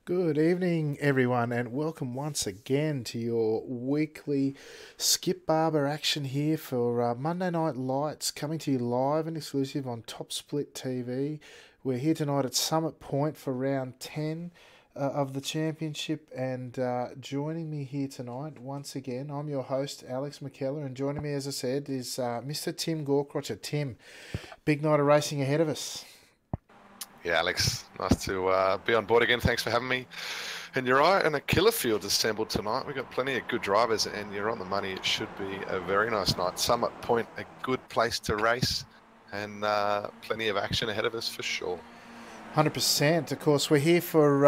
Good evening, everyone, and welcome once again to your weekly Skip Barber action here for Monday Night Lights, coming to you live and exclusive on Top Split TV. We're here tonight at Summit Point for round 10 of the championship, and joining me here tonight, once again, I'm your host, Alex McKellar, and joining me, as I said, is Mr. Tim Gorkrocher. Tim, big night of racing ahead of us. Yeah, Alex, nice to be on board again. Thanks for having me. And you're right, and a killer field assembled tonight. We've got plenty of good drivers, and you're on the money. It should be a very nice night. Summit Point, a good place to race, and plenty of action ahead of us for sure. 100%. Of course, we're here for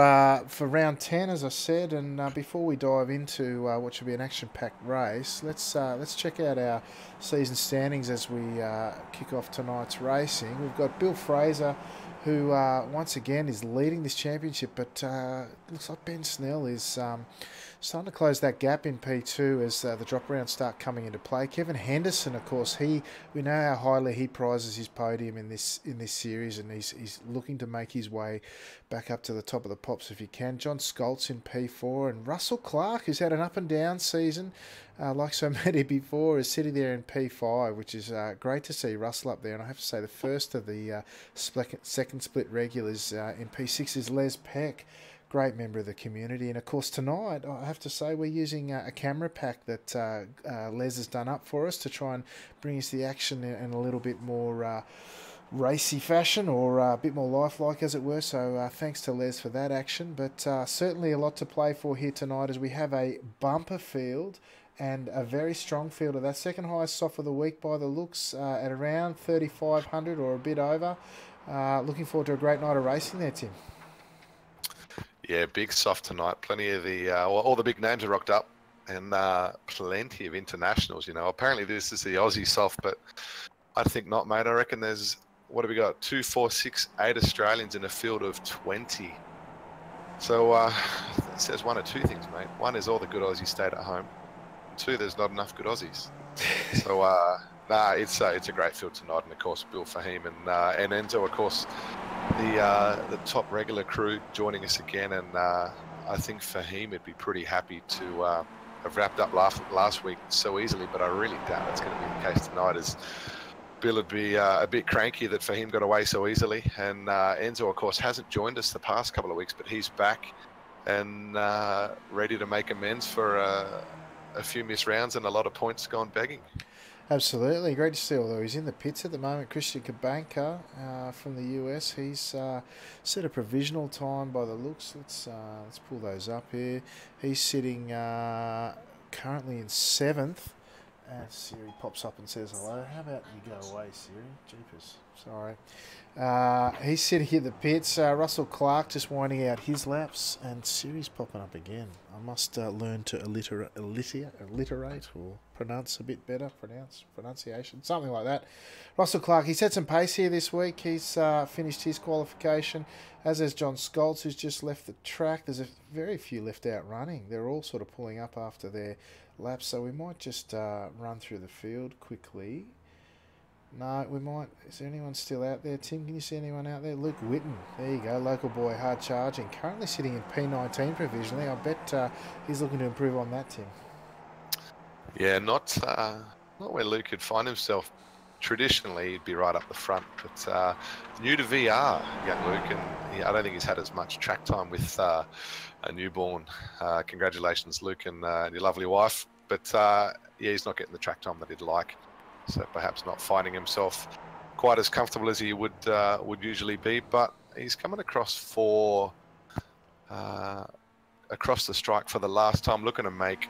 round 10, as I said, and before we dive into what should be an action-packed race, let's check out our season standings as we kick off tonight's racing. We've got Bill Fraser, who once again is leading this championship, but looks like Ben Snell is starting to close that gap in P2 as the drop rounds start coming into play. Kevin Henderson, of course, we know how highly he prizes his podium in this series, and he's looking to make his way back up to the top of the pops if he can. John Scholtz in P4, and Russell Clark, who's had an up and down season, like so many before, is sitting there in P5, which is great to see Russell up there. And I have to say, the first of the second split regulars in P6 is Les Peck. Great member of the community. And of course, tonight, I have to say, we're using a camera pack that Les has done up for us to try and bring us the action in a little bit more racy fashion, or a bit more lifelike, as it were. So thanks to Les for that action. But certainly a lot to play for here tonight, as we have a bumper field and a very strong field of that second highest soft of the week by the looks, at around 3,500 or a bit over. Looking forward to a great night of racing there, Tim. Yeah, big soft tonight. Plenty of all the big names are rocked up, and plenty of internationals. Apparently this is the Aussie soft, but I think not, mate. I reckon there's, what have we got? 2, 4, 6, 8 Australians in a field of 20. So it says one or two things, mate. One is all the good Aussies stayed at home. Two, there's not enough good Aussies. So it's a great field tonight, and of course Bill Fahim and Enzo, of course, the top regular crew joining us again, and I think Fahim would be pretty happy to have wrapped up last week so easily, but I really doubt it's going to be the case tonight, as Bill would be a bit cranky that Fahim got away so easily. And Enzo, of course, hasn't joined us the past couple of weeks, but he's back and ready to make amends for a few missed rounds and a lot of points gone begging. Absolutely. Great to see, although he's in the pits at the moment. Christian Kabanka from the US. He's set a provisional time by the looks. Let's pull those up here. He's sitting currently in 7th. And Siri pops up and says hello. How about you go away, Siri? Jeepers. Sorry. He's sitting in the pits. Russell Clark just winding out his laps, and Siri's popping up again. I must learn to alliterate or pronounce a bit better. Pronunciation, something like that. Russell Clark, he's had some pace here this week. He's finished his qualification, as has John Scholtz, who's just left the track. There's a very few left out running. They're all sort of pulling up after their laps, so we might just run through the field quickly. No, we might. Is there anyone still out there? Tim, can you see anyone out there? Luke Whitten. There you go. Local boy, hard charging. Currently sitting in P19 provisionally. I bet he's looking to improve on that, Tim. Yeah, not where Luke could find himself. Traditionally, he'd be right up the front, but new to VR, young Luke, and I don't think he's had as much track time with a newborn. Congratulations, Luke, and your lovely wife. But yeah, he's not getting the track time that he'd like. So perhaps not finding himself quite as comfortable as he would usually be. But he's coming across across the strike for the last time, looking to make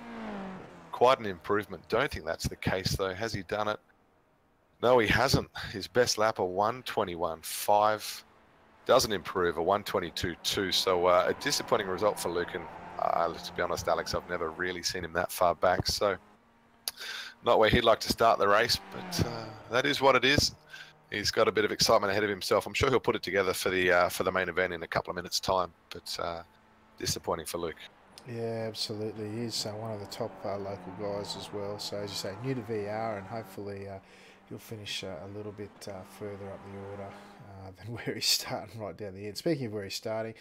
quite an improvement. Don't think that's the case, though. Has he done it? No, he hasn't. His best lap, a 1:21.5. Doesn't improve, a 1:22.2. So a disappointing result for Luke. And to be honest, Alex, I've never really seen him that far back. So not where he'd like to start the race, but that is what it is. He's got a bit of excitement ahead of himself. I'm sure he'll put it together for the main event in a couple of minutes' time, but disappointing for Luke. Yeah, absolutely. He's one of the top local guys as well. So, as you say, new to VR, and hopefully he'll finish a little bit further up the order than where he's starting right down the end. Speaking of where he's starting,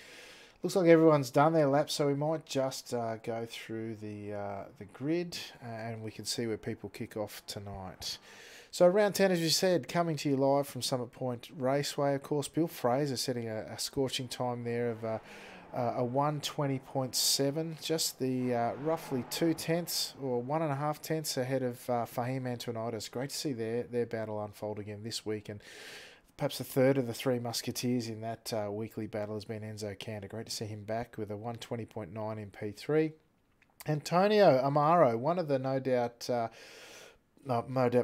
Looks like everyone's done their lap, so we might just go through the grid and we can see where people kick off tonight. So round 10, as you said, coming to you live from Summit Point Raceway. Of course, Bill Fraser setting a scorching time there of a 120.7, just the roughly 2/10 or 1.5 tenths ahead of Fahim Antonitis. Great to see their battle unfold again this week, and perhaps the third of the three musketeers in that weekly battle has been Enzo Cantor. Great to see him back with a 120.9 in P3. Antonio Amaro, one of the no doubt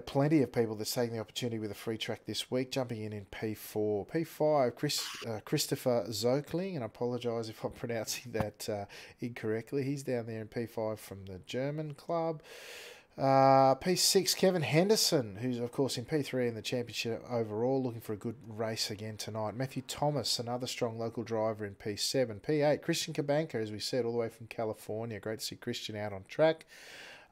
plenty of people that's taking the opportunity with a free track this week, jumping in P4. P5, Christopher Zokling, and I apologise if I'm pronouncing that incorrectly. He's down there in P5 from the German club. P6, Kevin Henderson, who's of course in P3 in the championship overall, looking for a good race again tonight. Matthew Thomas, another strong local driver in P7. P8, Christian Kabanka, as we said, all the way from California. Great to see Christian out on track.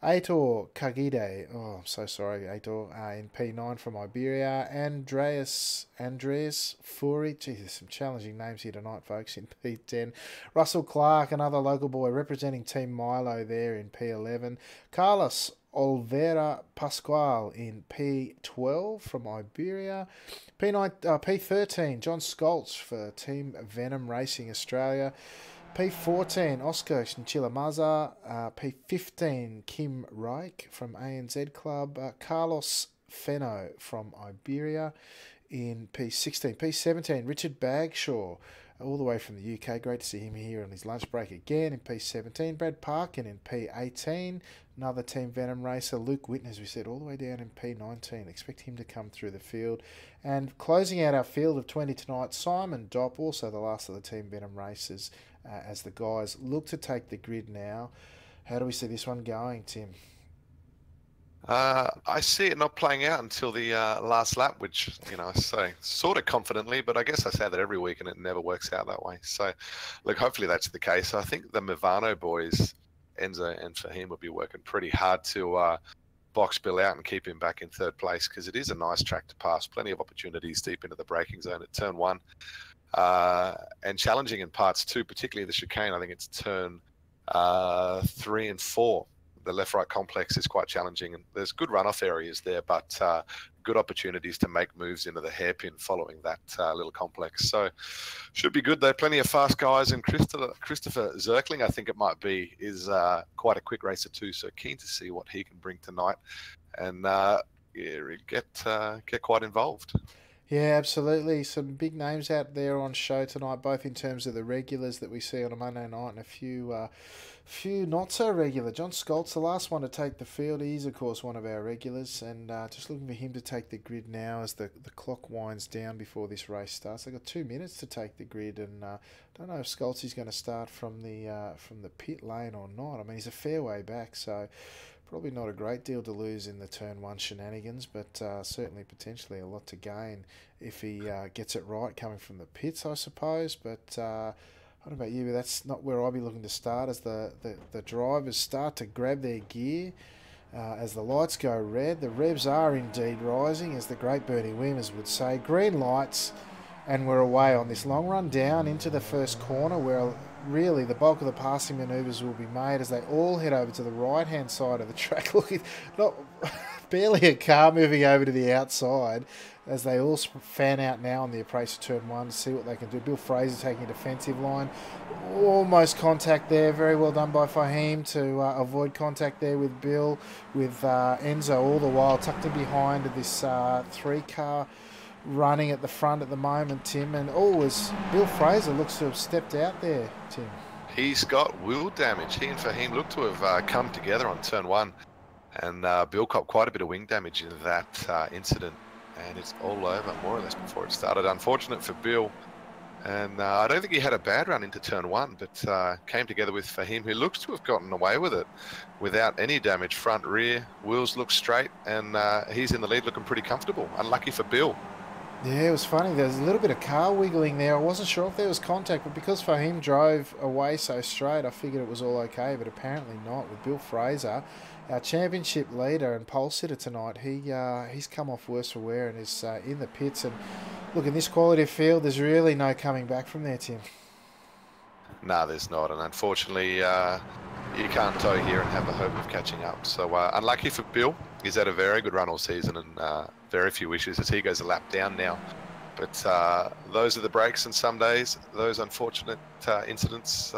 Aitor Kagide, oh, I'm so sorry, Aitor, in P9 from Iberia. Andreas Furi, geez, there's some challenging names here tonight, folks, in P10. Russell Clark, another local boy representing Team Milo there in P11. Carlos Olvera Pascual in P12 from Iberia. P13, John Scholz for Team Venom Racing Australia. P14, Oscar Chinchilla-Maza. P15, Kim Reich from ANZ Club. Carlos Feno from Iberia in P16. P17, Richard Bagshaw, all the way from the UK. Great to see him here on his lunch break again in P17. Brad Parkin in P18. Another Team Venom racer. Luke Whitten, as we said, all the way down in P19. Expect him to come through the field. And closing out our field of 20 tonight, Simon Dopp, also the last of the Team Venom racers, as the guys look to take the grid now. How do we see this one going, Tim? I see it not playing out until the last lap, which, I say sort of confidently, but I guess I say that every week and it never works out that way. So, look, hopefully that's the case. I think the Movano boys, Enzo and Fahim, will be working pretty hard to box Bill out and keep him back in third place, because it is a nice track to pass. Plenty of opportunities deep into the braking zone at turn 1. And challenging in parts 2, particularly the chicane. I think it's turn 3 and 4. The left-right complex is quite challenging, and there's good runoff areas there, but good opportunities to make moves into the hairpin following that little complex. So should be good though. Plenty of fast guys, and Christopher Zirkling, I think it might be, is quite a quick racer too. So keen to see what he can bring tonight, and get quite involved. Yeah, absolutely. Some big names out there on show tonight, both in terms of the regulars that we see on a Monday night and a few not so regular. John Scholz, the last one to take the field. He's, of course, one of our regulars, and just looking for him to take the grid now as the clock winds down before this race starts. They've got 2 minutes to take the grid, and don't know if Scholz is going to start from the pit lane or not. I mean, he's a fair way back, so probably not a great deal to lose in the turn 1 shenanigans, but certainly potentially a lot to gain if he gets it right coming from the pits, I suppose. But I don't know about you, but that's not where I'll be looking to start, as the drivers start to grab their gear as the lights go red. The revs are indeed rising, as the great Bernie Williams would say. Green lights, and we're away on this long run down into the first corner, where really the bulk of the passing manoeuvres will be made as they all head over to the right-hand side of the track. Look, not barely a car moving over to the outside as they all fan out now on the approach to turn 1 to see what they can do. Bill Fraser taking a defensive line. Almost contact there. Very well done by Fahim to avoid contact there with Bill, with Enzo all the while tucked in behind this 3-car running at the front at the moment, Tim. And as Bill Fraser looks to have stepped out there, Tim. He's got wheel damage. He and Fahim look to have come together on turn 1, and Bill copped quite a bit of wing damage in that incident, and it's all over more or less before it started. Unfortunate for Bill, and I don't think he had a bad run into turn 1, but came together with Fahim, who looks to have gotten away with it without any damage. Front, rear, wheels look straight, and he's in the lead looking pretty comfortable. Unlucky for Bill. Yeah, it was funny. There was a little bit of car wiggling there. I wasn't sure if there was contact, but because Fahim drove away so straight, I figured it was all okay, but apparently not. With Bill Fraser, our championship leader and pole sitter tonight, he's come off worse for wear and is in the pits. And look, in this quality of field, there's really no coming back from there, Tim. No, there's not, and unfortunately, you can't tow here and have the hope of catching up. So unlucky for Bill. He's had a very good run all season and very few issues as he goes a lap down now. But those are the breaks, and some days those unfortunate incidents,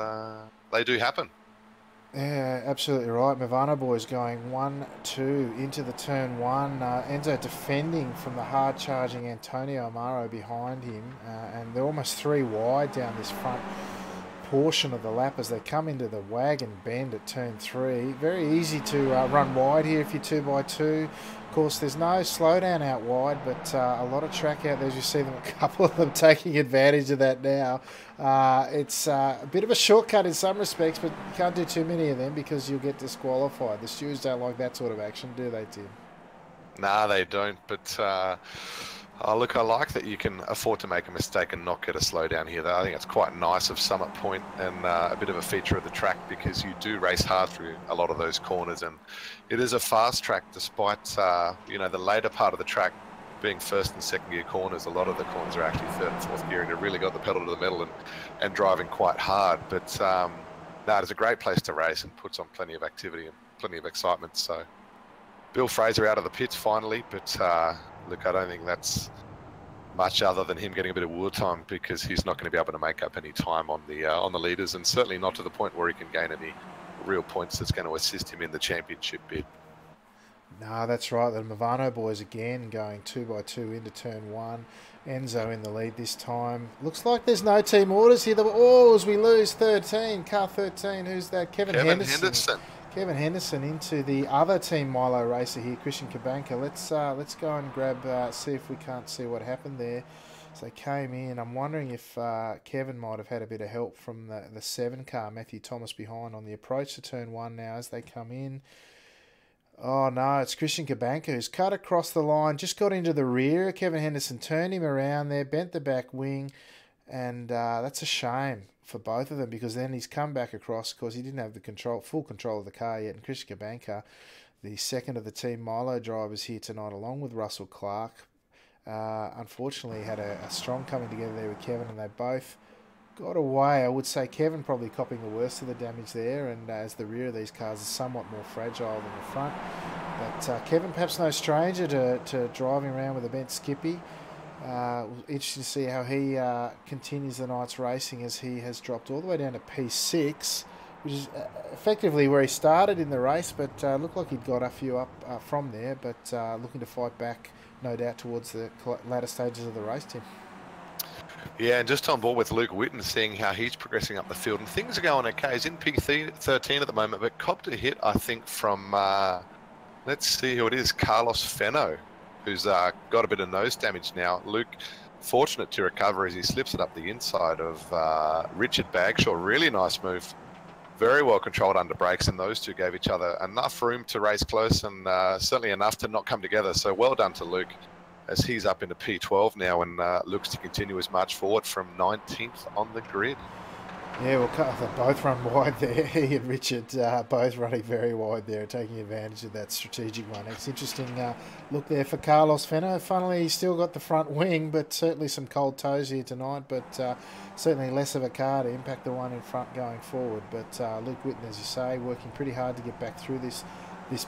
they do happen. Yeah, absolutely right. Movano boys going 1-2 into the turn one. Enzo defending from the hard charging Antonio Amaro behind him, and they're almost 3 wide down this front portion of the lap as they come into the wagon bend at turn 3. Very easy to run wide here if you're 2x2. Of course, there's no slowdown out wide, but a lot of track out there. As you see them, a couple of them taking advantage of that now. It's a bit of a shortcut in some respects, but you can't do too many of them because you'll get disqualified. The stewards don't like that sort of action, do they, Tim? Nah, they don't, but look, I like that you can afford to make a mistake and not get a slowdown here. I think it's quite nice of Summit Point and a bit of a feature of the track because you do race hard through a lot of those corners, and it is a fast track despite the later part of the track being first and second gear corners. A lot of the corners are actually third and fourth gear, and you've really got the pedal to the metal and driving quite hard. But no, it's a great place to race and puts on plenty of activity and plenty of excitement. So Bill Fraser out of the pits finally, but look, I don't think that's much other than him getting a bit of wheel time because he's not going to be able to make up any time on the leaders, and certainly not to the point where he can gain any real points that's going to assist him in the championship bid. No, that's right. The Movano boys again going 2x2 into turn 1. Enzo in the lead this time. Looks like there's no team orders here. As we lose 13, car 13. Who's that? Kevin Henderson. Kevin Henderson into the other team Milo racer here, Christian Cabanca. Let's go and grab, see if we can't see what happened there. So they came in. I'm wondering if Kevin might have had a bit of help from the 7 car, Matthew Thomas behind on the approach to turn 1 now as they come in. Oh no, it's Christian Cabanca who's cut across the line, just got into the rear. Kevin Henderson turned him around there, bent the back wing, and that's a shame for both of them because then he's come back across because he didn't have the full control of the car yet. And Christian Cabanca, the second of the team Milo drivers here tonight, along with Russell Clark, unfortunately had a strong coming together there with Kevin, and they both got away. I would say Kevin probably copying the worst of the damage there, and as the rear of these cars is somewhat more fragile than the front. But Kevin, perhaps no stranger to driving around with a bent skippy. Interesting to see how he continues the night's racing as he has dropped all the way down to P6, which is effectively where he started in the race, but looked like he'd got a few up from there, but looking to fight back, no doubt, towards the latter stages of the race, Tim. Yeah, and just on board with Luke Whitten, seeing how he's progressing up the field, and things are going okay. He's in P13 at the moment, but copped a hit, I think, from, let's see who it is, Carlos Fenno, who's got a bit of nose damage now. Luke, fortunate to recover as he slips it up the inside of Richard Bagshaw. Really nice move. Very well controlled under brakes, and those two gave each other enough room to race close and certainly enough to not come together. So well done to Luke, as he's up into P12 now and looks to continue his march forward from 19th on the grid. Yeah, well, they both run wide there. He and Richard both running very wide there, taking advantage of that strategic one. It's interesting look there for Carlos Fenno. Funnily, he's still got the front wing, but certainly some cold toes here tonight, but certainly less of a car to impact the one in front going forward. But Luke Whitten, as you say, working pretty hard to get back through this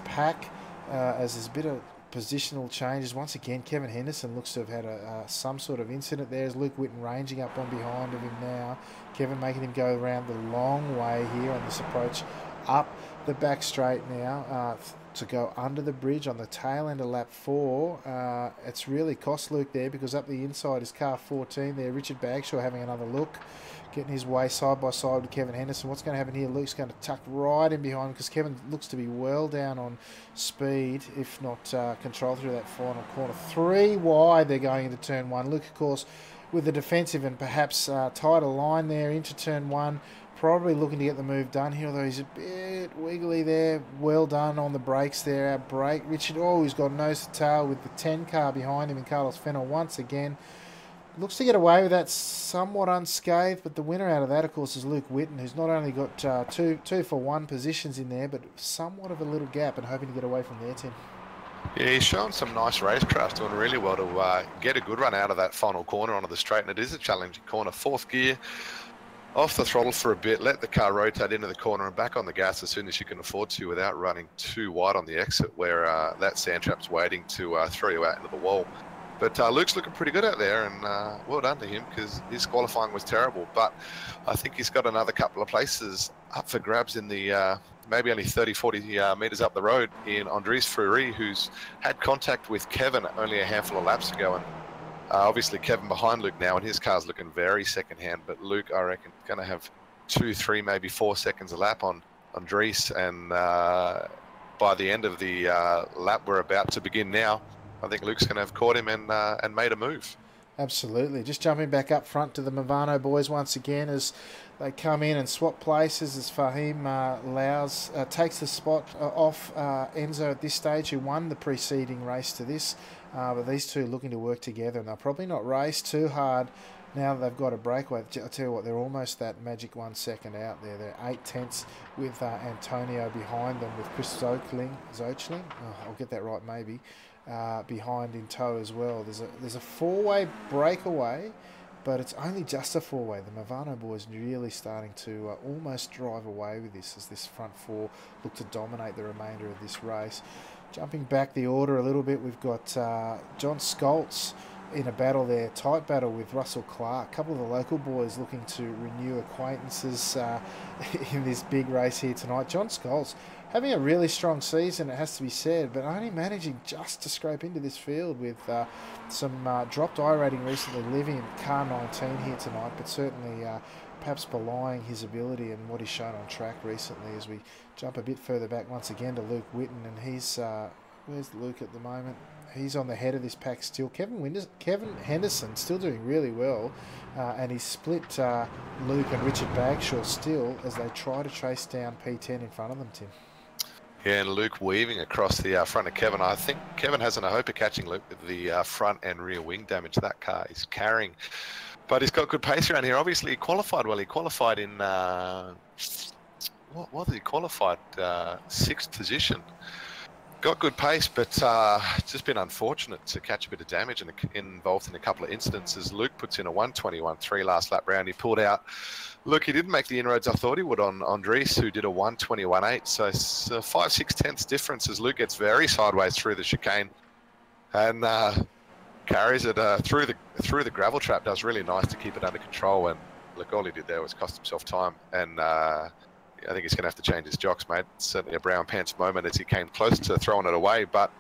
pack as there's a bit of positional changes. Once again, Kevin Henderson looks to have had some sort of incident there as Luke Whitten ranging up on behind of him now. Kevin making him go around the long way here on this approach up the back straight now to go under the bridge on the tail end of lap 4. It's really cost Luke there because up the inside is car 14 there. Richard Bagshaw having another look, getting his way side by side with Kevin Henderson. What's going to happen here? Luke's going to tuck right in behind because Kevin looks to be well down on speed, if not control through that final corner. 3 wide they're going into turn 1. Luke, of course, with the defensive and perhaps tighter line there into turn 1. Probably looking to get the move done here, although he's a bit wiggly there. Well done on the brakes there. Our brake. Richard, he's got nose to tail with the 10 car behind him, and Carlos Fenno once again looks to get away with that somewhat unscathed, but the winner out of that, of course, is Luke Whitten, who's not only got two for one positions in there, but somewhat of a little gap and hoping to get away from there, Tim. Yeah, he's shown some nice racecraft, doing really well to get a good run out of that final corner onto the straight, and it is a challenging corner. 4th gear, off the throttle for a bit, let the car rotate into the corner and back on the gas as soon as you can afford to without running too wide on the exit where that sand trap's waiting to throw you out into the wall. But Luke's looking pretty good out there, and well done to him, because his qualifying was terrible. But I think he's got another couple of places up for grabs in the maybe only 30, 40 metres up the road in Andres Fleury, who's had contact with Kevin only a handful of laps ago. And obviously Kevin behind Luke now, and his car's looking very second-hand. But Luke, I reckon, going to have 2, 3, maybe 4 seconds a lap on Andres. And by the end of the lap we're about to begin now, I think Luke's going to have caught him and made a move. Absolutely. Just jumping back up front to the Movano boys once again as they come in and swap places as Fahim Laus takes the spot off Enzo at this stage, who won the preceding race to this. But these two looking to work together, and they'll probably not race too hard now that they've got a breakaway. I'll tell you what, they're almost that magic 1 second out there. They're 8 tenths with Antonio behind them, with Chris Zochling. I'll get that right maybe. Behind in tow as well. There's a 4-way breakaway, but it's only just a 4-way. The Movano boys really starting to almost drive away with this as this front 4 look to dominate the remainder of this race. Jumping back the order a little bit, we've got John Scholz in a battle there, tight battle with Russell Clark. A couple of the local boys looking to renew acquaintances in this big race here tonight. John Scholz having a really strong season, it has to be said, but only managing just to scrape into this field with some dropped iRating recently, living in car 19 here tonight, but certainly perhaps belying his ability and what he's shown on track recently. As we jump a bit further back once again to Luke Whitten, and he's where's Luke at the moment? He's on the head of this pack still. Kevin Henderson still doing really well, and he's split Luke and Richard Bagshaw still as they try to chase down P10 in front of them, Tim. Yeah, and Luke weaving across the front of Kevin. I think Kevin hasn't a hope of catching Luke with the front and rear wing damage that car is carrying. But he's got good pace around here. Obviously, he qualified well. He qualified in, what did he qualified? 6th position. Got good pace, but just been unfortunate to catch a bit of damage and involved in a couple of instances. Luke puts in a 1:21.3 last lap round. He pulled out. Look, he didn't make the inroads I thought he would on Andres, who did a 1:21.8. So it's a 5-6 tenths difference as Luke gets very sideways through the chicane and carries it through the gravel trap. Does really nice to keep it under control. And look, all he did there was cost himself time. And I think he's going to have to change his jocks, mate. It's certainly a brown pants moment as he came close to throwing it away, but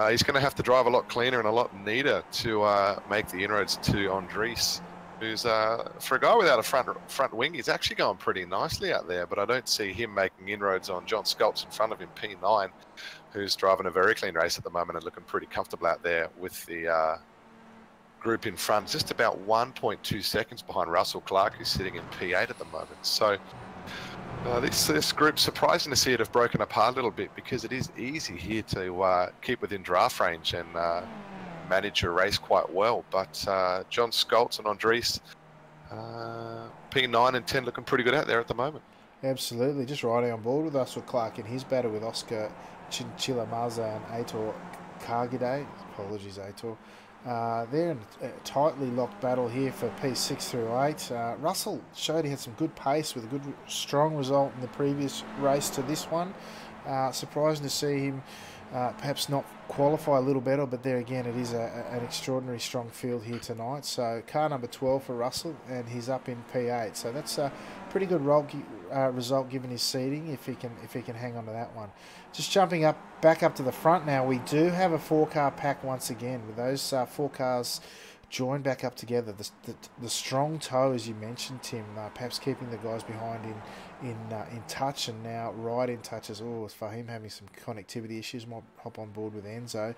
he's going to have to drive a lot cleaner and a lot neater to make the inroads to Andres, who's, for a guy without a front wing, he's actually going pretty nicely out there, but I don't see him making inroads on John Scholz in front of him, P9, who's driving a very clean race at the moment and looking pretty comfortable out there with the group in front, just about 1.2 seconds behind Russell Clark, who's sitting in P8 at the moment. So this group, surprising to see it have broken apart a little bit, because it is easy here to keep within draft range and manage your race quite well. But John Scholz and Andres, P9 and 10 looking pretty good out there at the moment. Absolutely, just riding on board with Russell Clark in his battle with Oscar Chinchilla-Maza and Aitor Kargide. Apologies, Aitor. They're in a tightly locked battle here for P6 through 8. Russell showed he had some good pace with a good, strong result in the previous race to this one. Surprising to see him perhaps not qualify a little better, but there again, it is an extraordinary strong field here tonight. So car number 12 for Russell, and he's up in P8. So that's a pretty good result given his seeding, if he can hang on to that one. Just jumping back up to the front now, we do have a 4-car pack once again, with those 4 cars joined back up together. The strong tow, as you mentioned, Tim, perhaps keeping the guys behind in touch, and now right in touch as well. For him having some connectivity issues, might hop on board with Enzo.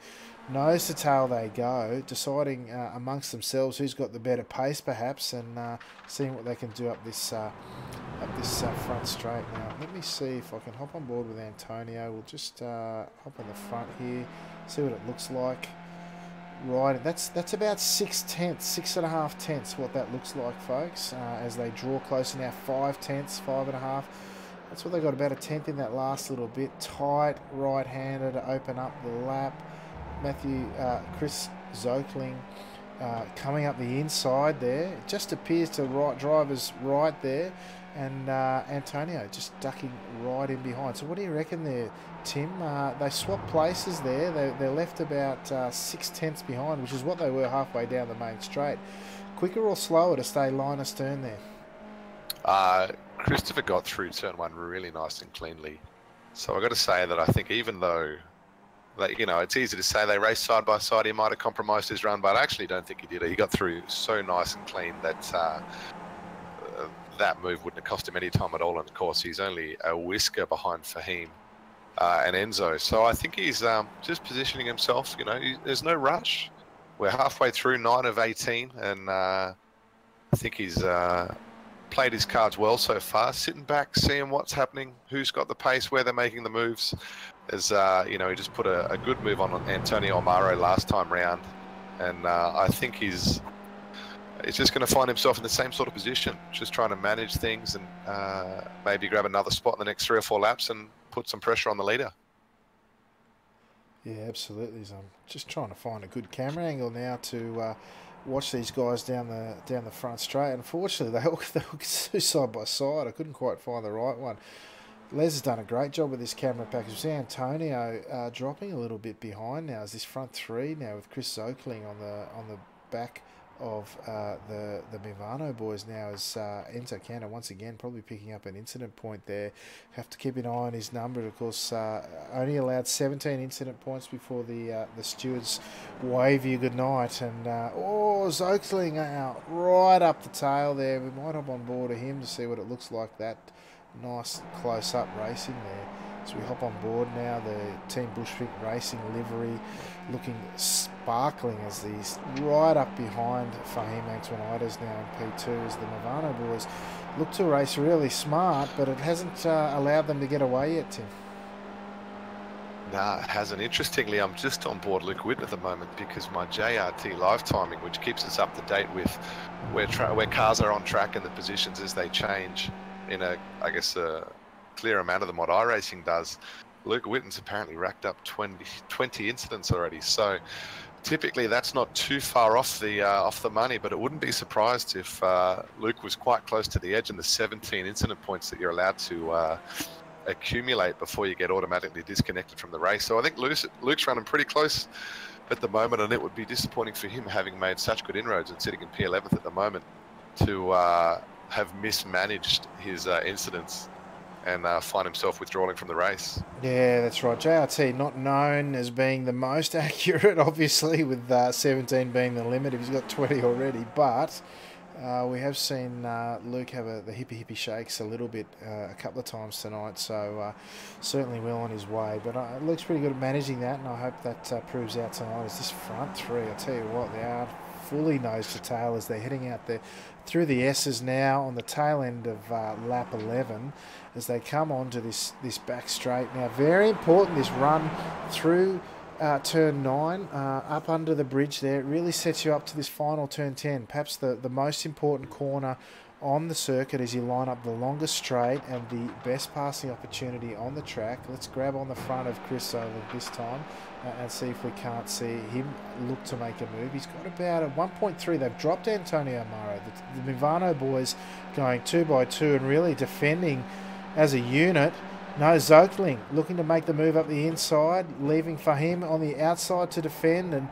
Nose to tail they go, deciding amongst themselves who's got the better pace perhaps, and seeing what they can do up this front straight. Now let me see if I can hop on board with Antonio. We'll just hop on the front here, see what it looks like. Right, that's about 6.5 tenths what that looks like, folks, as they draw closer now. 5 tenths, 5.5. That's what they got, about a tenth in that last little bit. Tight right-hander to open up the lap. Chris Zochling coming up the inside there. It just appears to right drivers right there, and Antonio just ducking right in behind. So what do you reckon there, Tim? They swapped places there. They're left about 6/10 behind, which is what they were halfway down the main straight. Quicker or slower to stay line astern there? Christopher got through turn one really nice and cleanly. So I've got to say that I think even though, you know, it's easy to say they raced side by side, he might have compromised his run, but I actually don't think he did it. He got through so nice and clean that that move wouldn't have cost him any time at all. And of course, he's only a whisker behind Fahim and Enzo. So I think he's just positioning himself. You know, there's no rush. We're halfway through 9 of 18, and I think he's played his cards well so far. Sitting back, seeing what's happening, who's got the pace, where they're making the moves. As you know, he just put a good move on Antonio Amaro last time round, and I think he's just going to find himself in the same sort of position, just trying to manage things and maybe grab another spot in the next 3 or 4 laps and put some pressure on the leader. Yeah, absolutely. I'm just trying to find a good camera angle now to watch these guys down the front straight. Unfortunately, they all go side by side. I couldn't quite find the right one. Les has done a great job with this camera package. We see Antonio dropping a little bit behind now as this front 3 now with Chris Oakling on the back of the Mivano boys now as Enzo Canna once again probably picking up an incident point there. Have to keep an eye on his number. Of course, only allowed 17 incident points before the stewards wave you goodnight. And Zoakling out right up the tail there. We might hop on board of him to see what it looks like. That nice close-up racing there. So we hop on board now. The Team Bushwick Racing livery looking sparkling as these right up behind Fahim Antoinides now in P2 as the Movano boys look to race really smart, but it hasn't allowed them to get away yet, Tim. Nah, it hasn't. Interestingly, I'm just on board Luke Witt at the moment because my JRT live timing, which keeps us up to date with where cars are on track and the positions as they change in a clearer manner than what iRacing does. Luke Witten's apparently racked up 20 incidents already. So typically that's not too far off the money, but it wouldn't be surprised if Luke was quite close to the edge in the 17 incident points that you're allowed to accumulate before you get automatically disconnected from the race. So I think Luke's running pretty close at the moment, and it would be disappointing for him, having made such good inroads and sitting in P11th at the moment, to have mismanaged his incidents and find himself withdrawing from the race. Yeah, that's right. JRT not known as being the most accurate, obviously, with 17 being the limit if he's got 20 already. But we have seen Luke have the hippie shakes a little bit a couple of times tonight, so certainly well on his way. But Luke's pretty good at managing that, and I hope that proves out tonight. As this front 3, I tell you what, they are fully nose to tail as they're heading out there through the S's now on the tail end of lap 11 as they come on to this back straight. Now, very important, this run through turn 9 up under the bridge there. It really sets you up to this final turn 10, perhaps the most important corner on the circuit as you line up the longest straight and the best passing opportunity on the track. Let's grab on the front of Chris over this time and see if we can't see him look to make a move. He's got about a 1.3. They've dropped Antonio Amaro. The Mivano boys going 2 by 2 and really defending as a unit. No, Zoakling looking to make the move up the inside, leaving Fahim on the outside to defend, and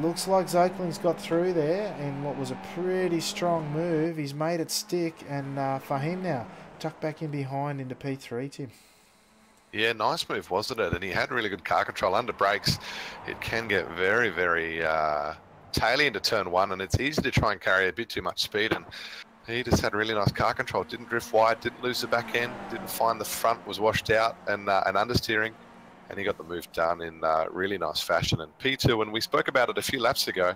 looks like Zoakling's got through there in what was a pretty strong move. He's made it stick, and Fahim now tucked back in behind into P3, Tim. Yeah, nice move, wasn't it? And he had really good car control under brakes. It can get very, very taily into turn 1, and it's easy to try and carry a bit too much speed. And he just had really nice car control. Didn't drift wide, didn't lose the back end, didn't find the front, was washed out and understeering. And he got the move done in really nice fashion. And P2, when we spoke about it a few laps ago,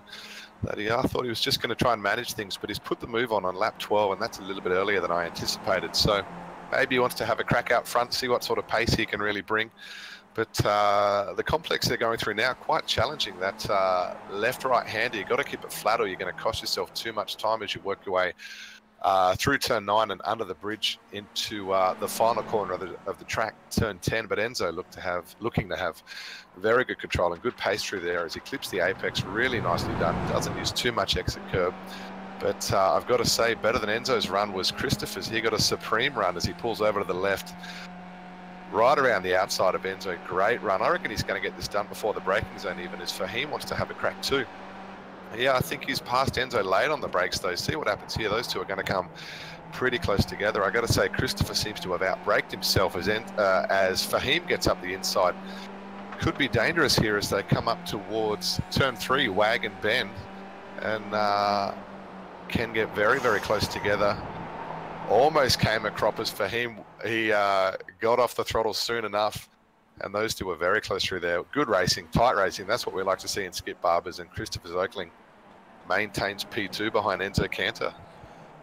that I thought he was just going to try and manage things, but he's put the move on lap 12, and that's a little bit earlier than I anticipated. So maybe he wants to have a crack out front, see what sort of pace he can really bring. But the complex they're going through now, quite challenging. That left-right hander, you've got to keep it flat or you're going to cost yourself too much time as you work your way through turn 9 and under the bridge into the final corner of the track, turn 10. But Enzo looking to have very good control and good pace through there as he clips the apex. Really nicely done. Doesn't use too much exit curb. But I've got to say, better than Enzo's run was Christopher's. He got a supreme run as he pulls over to the left, right around the outside of Enzo. Great run. I reckon he's going to get this done before the braking zone even, as Fahim wants to have a crack too. Yeah, I think he's passed Enzo late on the brakes though. See what happens here. Those two are going to come pretty close together. I got to say, Christopher seems to have outbraked himself as Fahim gets up the inside. Could be dangerous here as they come up towards turn 3, Wagon Bend, and can get very, very close together. Almost came a croppers for him. He got off the throttle soon enough, and those two were very close through there. Good racing, tight racing. That's what we like to see in Skip Barbers, and Christopher Oakling maintains P2 behind Enzo Cantor.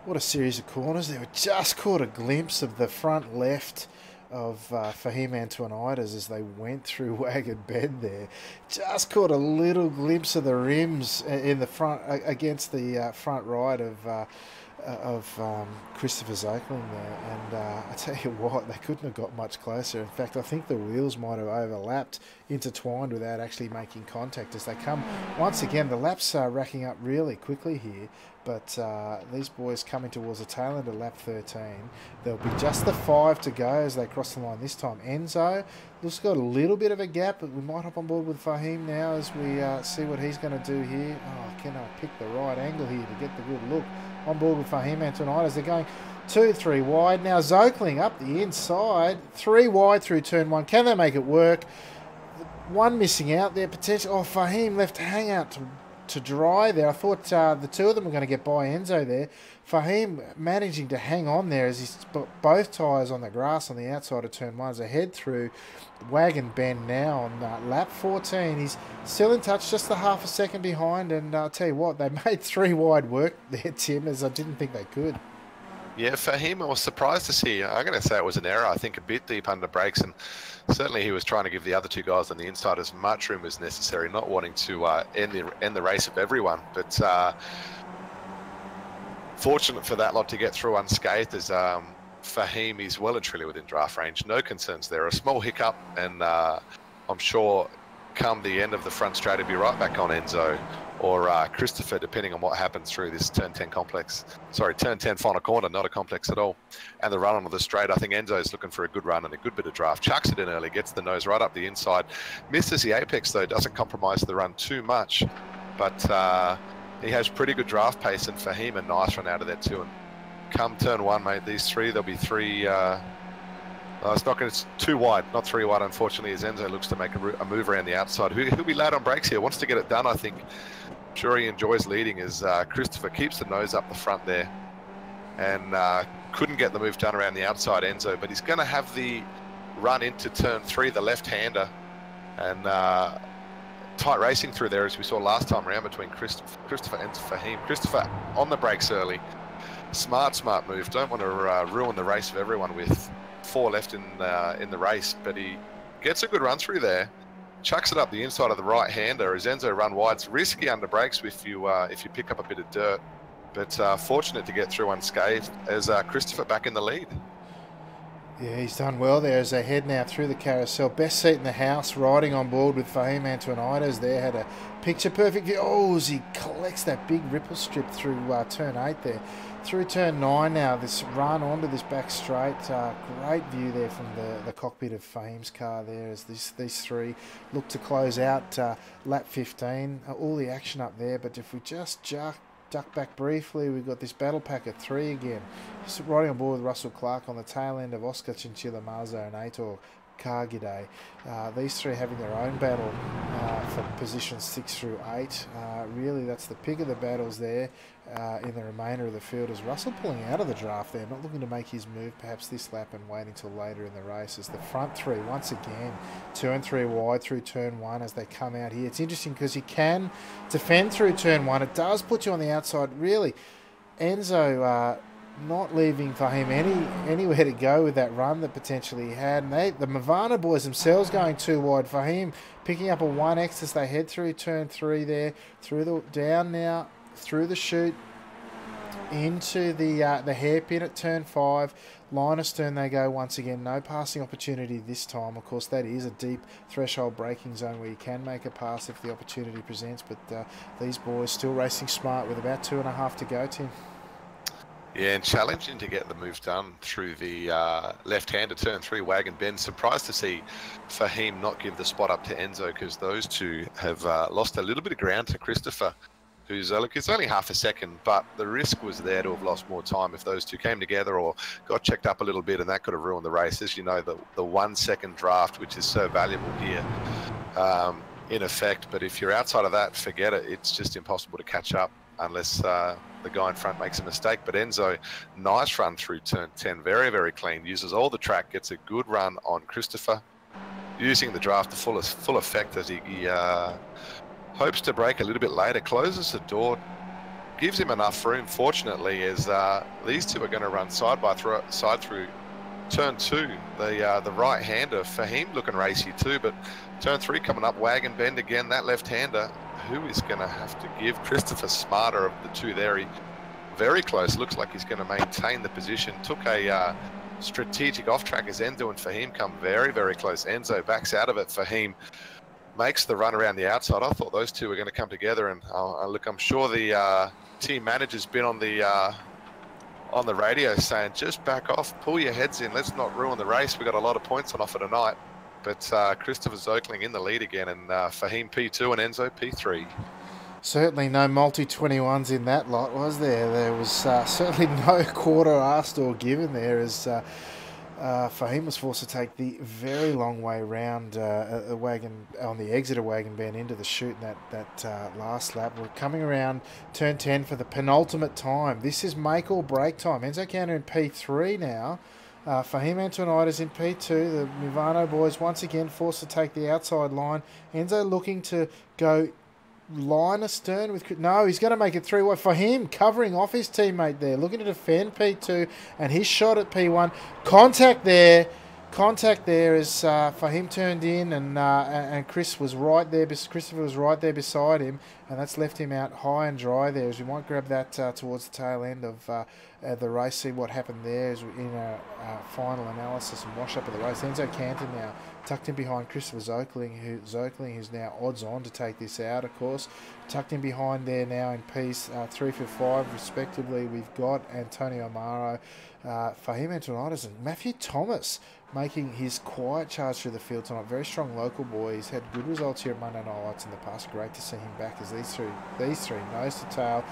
What a series of corners there. We just caught a glimpse of the front left of Fahim Antonides as they went through Wagon Bend there. Just caught a little glimpse of the rims in the front against the front right of Christopher Oakling there, and I tell you what, they couldn't have got much closer. In fact, I think the wheels might have overlapped, intertwined without actually making contact as they come. Once again, the laps are racking up really quickly here, but these boys coming towards the tail end of lap 13. There'll be just the 5 to go as they cross the line this time. Enzo looks got a little bit of a gap, but we might hop on board with Fahim now as we see what he's going to do here. Oh, can I pick the right angle here to get the good look? On board with Fahim Antonides. They're going 2, 3 wide. Now Zoekling up the inside. 3 wide through turn 1. Can they make it work? One missing out there. Potential. Oh, Fahim left to hang out to dry there. I thought the two of them were going to get by Enzo there. Fahim managing to hang on there as he's got both tyres on the grass on the outside of turn 1 as they head through Wagon Bend now on lap 14. He's still in touch, just a half a second behind, and I'll tell you what, they made 3 wide work there, Tim, as I didn't think they could. Yeah, Fahim, I was surprised to see. I'm going to say it was an error. I think a bit deep under brakes, and certainly he was trying to give the other two guys on the inside as much room as necessary, not wanting to end the race of everyone. But fortunate for that lot to get through unscathed, as Fahim is well and truly within draft range. No concerns there. A small hiccup, and I'm sure come the end of the front straight, he'll be right back on Enzo or Christopher, depending on what happens through this turn 10 complex. Sorry, turn 10 final corner, not a complex at all. And the run onto the straight, I think Enzo's looking for a good run and a good bit of draft. Chucks it in early, gets the nose right up the inside. Misses the apex though, doesn't compromise the run too much. But he has pretty good draft pace, and Fahim a nice run out of there too. And come turn 1, mate, these 3, there'll be 3... it's not going to. It's 2 wide, not 3 wide, unfortunately, as Enzo looks to make a move around the outside. He'll be late on brakes here, wants to get it done, I think. Sure, he enjoys leading as Christopher keeps the nose up the front there, and couldn't get the move done around the outside, Enzo, but he's going to have the run into turn 3, the left-hander, and tight racing through there as we saw last time around between Christopher and Fahim. Christopher on the brakes early. Smart move. Don't want to ruin the race of everyone with 4 left in the race, but he gets a good run through there. Chucks it up the inside of the right-hander as Enzo run wide. It's risky under brakes if you pick up a bit of dirt, but fortunate to get through unscathed as Christopher back in the lead. Yeah, he's done well there as they head now through the carousel. Best seat in the house, riding on board with Fahim Antonides there. Had a picture-perfect view. Oh, as he collects that big ripple strip through turn 8 there. Through turn 9 now, this run onto this back straight. Great view there from the cockpit of Fahim's car there as these 3 look to close out lap 15. All the action up there, but if we just duck back briefly, we've got this battle pack at 3 again. Just riding on board with Russell Clark on the tail end of Oscar Chinchilla Mazo and Aitor Kargide. These 3 having their own battle for positions 6 through 8. Really, that's the pick of the battles there in the remainder of the field, as Russell pulling out of the draft there, not looking to make his move perhaps this lap and waiting till later in the race, as the front 3 once again 2 and 3 wide through turn 1 as they come out here. It's interesting because you can defend through turn 1. It does put you on the outside. Really, Enzo not leaving Fahim anywhere to go with that run that potentially he had. And the Mavana boys themselves going 2 wide. Fahim picking up a 1x as they head through turn 3 there, down now, through the chute. into the hairpin at turn 5. Line astern they go once again. No passing opportunity this time. Of course, that is a deep threshold braking zone where you can make a pass if the opportunity presents. But these boys still racing smart with about 2.5 to go, Tim. Yeah, and challenging to get the move done through the left-hander turn 3 wagon bend. Surprised to see Fahim not give the spot up to Enzo, because those two have lost a little bit of ground to Christopher, who's look, it's only half a second, but the risk was there to have lost more time if those two came together or got checked up a little bit, and that could have ruined the race. As you know, the 1 second draft, which is so valuable here, in effect. But if you're outside of that, forget it. It's just impossible to catch up unless the guy in front makes a mistake. But Enzo, nice run through turn 10, very, very clean, uses all the track, gets a good run on Christopher, using the draft to full effect as he hopes to break a little bit later, closes the door, gives him enough room, fortunately, as these two are going to run side through turn 2. The right-hander, Fahim, looking racy too, but turn 3 coming up, wagon bend again, that left-hander, who is going to have to give Christopher smarter of the two there. He very close, looks like he's going to maintain the position. Took a strategic off-track as Enzo and Fahim come very, very close. Enzo backs out of it. Fahim makes the run around the outside. I thought those two were going to come together, and look, I'm sure the team manager's been on the radio saying, just back off, pull your heads in, let's not ruin the race. We've got a lot of points on offer tonight. But Christopher Zokling in the lead again, and Fahim P2 and Enzo P3. Certainly no multi-21s in that lot, was there? There was certainly no quarter asked or given there, as Fahim was forced to take the very long way round a wagon on the exit of wagon bend into the chute in that last lap. We're coming around turn 10 for the penultimate time. This is make or break time. Enzo Cantor in P3 now. Fahim Antonides in P2. The Mivano boys once again forced to take the outside line. Enzo looking to go line astern with... No, he's going to make it 3-way. Fahim covering off his teammate there. Looking to defend P2 and his shot at P1. Contact there as Fahim turned in, and Chris was right there. Christopher was right there beside him, and that's left him out high and dry there. As we might grab that towards the tail end of the race, see what happened there as in a final analysis and wash up of the race. Enzo Cantor now tucked in behind Christopher Zokling, who's now odds on to take this out, of course. Tucked in behind there now in P's 3 for 5 respectively. We've got Antonio Amaro, Fahim Antonides, and Matthew Thomas making his quiet charge through the field tonight. Very strong local boy. He's had good results here at Monday Night Lights in the past. Great to see him back as these three nose to tail.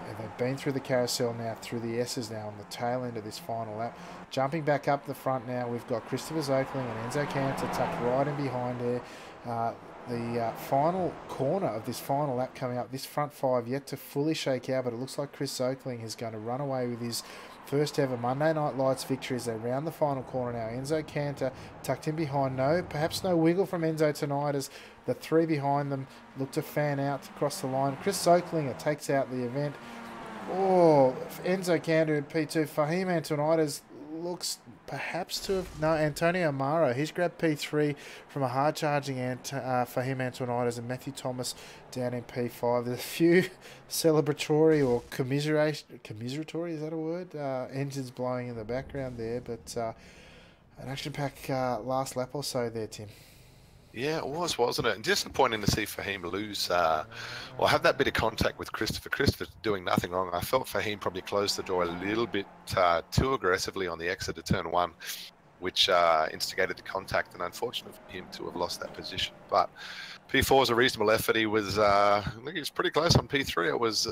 And they've been through the carousel now, through the S's now on the tail end of this final lap. Jumping back up the front now, we've got Christopher Zokling and Enzo Cantor tucked right in behind there. The final corner of this final lap coming up, this front 5 yet to fully shake out, but it looks like Chris Zokling is going to run away with his first ever Monday Night Lights victory as they round the final corner now. Enzo Cantor tucked in behind. Perhaps no wiggle from Enzo tonight as the 3 behind them look to fan out across the line. Chris Zokling takes out the event. Oh, Enzo Cantor in P2. Fahim Antonides looks perhaps to have... No, Antonio Amaro. He's grabbed P3 from a hard-charging Fahim Antonides, and Matthew Thomas down in P5. There's a few celebratory or commiseratory, is that a word? Engines blowing in the background there, but an action-packed last lap or so there, Tim. Yeah, it was, wasn't it? And disappointing to see Fahim lose, or have that bit of contact with Christopher. Christopher doing nothing wrong. I felt Fahim probably closed the door a little bit too aggressively on the exit of turn 1, which instigated the contact, and unfortunate for him to have lost that position. But P4 was a reasonable effort. He was, I think he was pretty close on P3. It was